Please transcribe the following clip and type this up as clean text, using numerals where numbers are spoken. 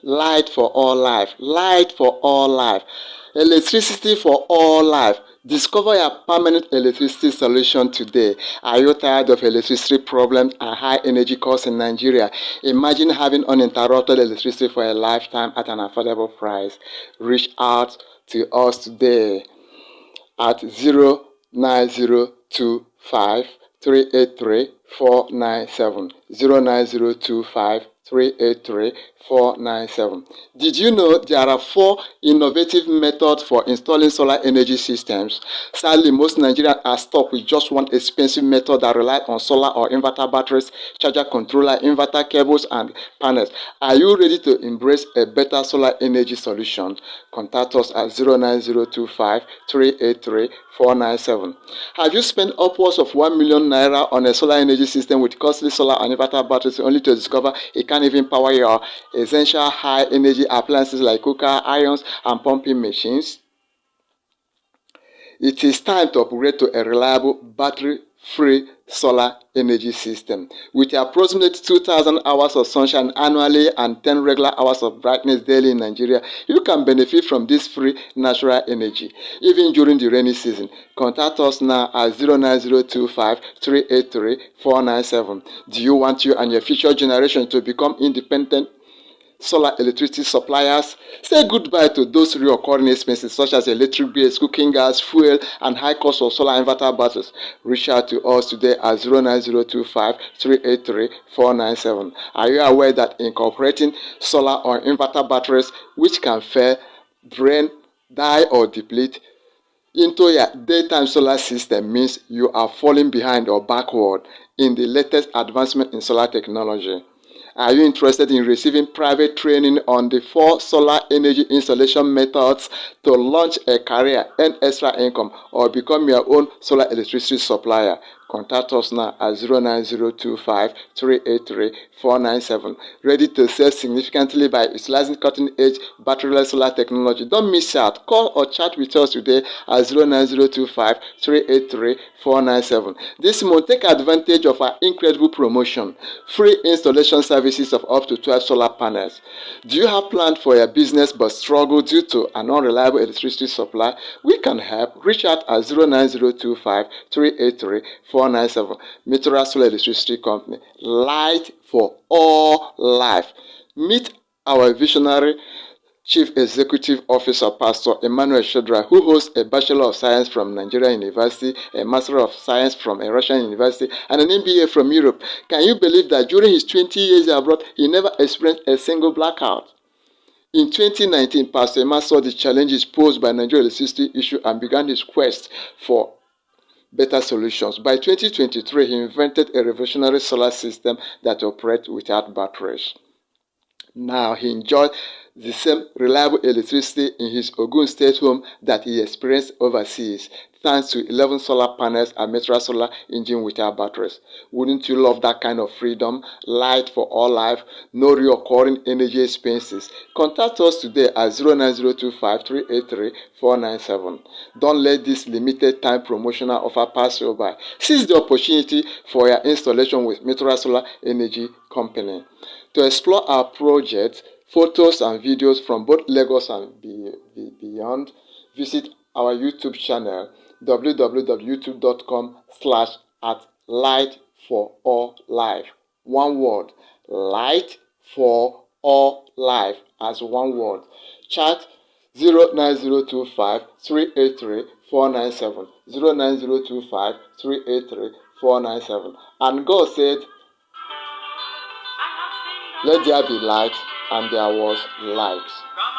Light for all life. Light for all life. Electricity for all life. Discover a permanent electricity solution today. Are you tired of electricity problems and high energy costs in Nigeria? Imagine having uninterrupted electricity for a lifetime at an affordable price. Reach out to us today at 09025 383 497 09025 383 497. Did you know there are 4 innovative methods for installing solar energy systems? Sadly, most Nigerians are stuck with just one expensive method that relies on solar or inverter batteries, charger controller, inverter cables, and panels. Are you ready to embrace a better solar energy solution? Contact us at 09025 383 497. Have you spent upwards of 1 million naira on a solar energy system with costly solar and inverter batteries only to discover it can't even power your essential high energy appliances like cooker, irons, and pumping machines? It is time to upgrade to a reliable battery-free solar energy system. With approximately 2,000 hours of sunshine annually and 10 regular hours of brightness daily in Nigeria, you can benefit from this free natural energy, even during the rainy season. Contact us now at 09025 383 497. Do you want you and your future generation to become independent solar electricity suppliers? Say goodbye to those recurring expenses such as electric bills, cooking gas, fuel, and high cost of solar inverter batteries. Reach out to us today at 09025 383 497. Are you aware that incorporating solar or inverter batteries, which can fail, drain, die, or deplete, into your daytime solar system means you are falling behind or backward in the latest advancement in solar technology? Are you interested in receiving private training on the 4 solar energy installation methods to launch a career, earn extra income, or become your own solar electricity supplier? Contact us now at 09025 383 497. Ready to save significantly by utilizing cutting-edge battery solar technology? Don't miss out. Call or chat with us today at 09025 383 497. This month, take advantage of our incredible promotion. Free installation services of up to 12 solar panels. Do you have plans for your business but struggle due to an unreliable electricity supply? We can help. Reach out at 09025 383 497. Meteorite Solar Company. Light for all life. Meet our visionary Chief Executive Officer Pastor Emmanuel Shedra, who holds a Bachelor of Science from Nigeria University, a Master of Science from a Russian university, and an MBA from Europe. Can you believe that during his 20 years abroad, he never experienced a single blackout? In 2019, Pastor Emma saw the challenges posed by Nigeria's electricity issue and began his quest for better solutions. By 2023, he invented a revolutionary solar system that operates without batteries. Now he enjoys the same reliable electricity in his Ogun State home that he experienced overseas, thanks to 11 solar panels and Meteorite Solar engine without batteries. Wouldn't you love that kind of freedom? Light for all life, no recurring energy expenses. Contact us today at 09025 383 497. Don't let this limited time promotional offer pass you by. Seize the opportunity for your installation with Meteorite Solar Energy Company. To explore our project, photos and videos from both Lagos and beyond, visit our YouTube channel www.youtube.com/@light4all-life. One word, light for all life as one word. Chat 09025 383 497 09025 383 497. And God said, "Let there be light," and there was light.